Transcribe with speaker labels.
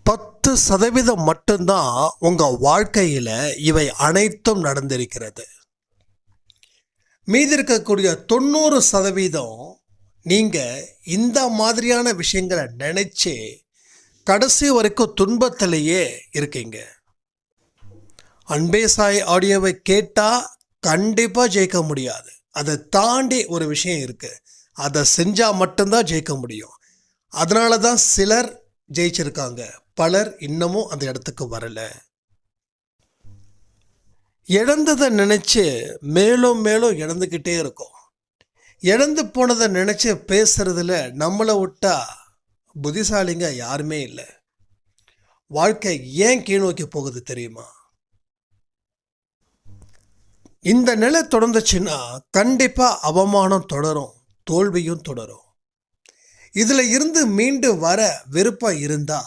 Speaker 1: 10% மட்டும்தான் உங்கள் வாழ்க்கையில் இவை அனைத்தும் நடந்திருக்கிறது. மீதி இருக்கக்கூடிய 90% நீங்கள் இந்த மாதிரியான விஷயங்களை நினச்சி கடைசி வரைக்கும் துன்பத்திலேயே இருக்கீங்க. அன்பே சாய் ஆடியோவை கேட்டால் கண்டிப்பாக ஜெயிக்க முடியாது. அதை தாண்டி ஒரு விஷயம் இருக்குது, அதை செஞ்சால் மட்டும்தான் ஜெயிக்க முடியும். அதனால தான் சிலர் ஜெயிச்சிருக்காங்க, பலர் இன்னமும் அந்த இடத்துக்கு வரலை. இழந்ததை நினச்சி மேலும் மேலும் இழந்துக்கிட்டே இருக்கும். இழந்து போனதை நினச்சி பேசுறதுல நம்மளை விட்டா புத்திசாலிங்க யாருமே இல்லை. வாழ்க்கை ஏன் கீழ்நோக்கி போகுது தெரியுமா? இந்த நிலை தொடர்ந்துச்சுன்னா கண்டிப்பாக அவமானம் தொடரும், தோல்வியும் தொடரும். இதில் இருந்து மீண்டு வர விருப்பம் இருந்தால்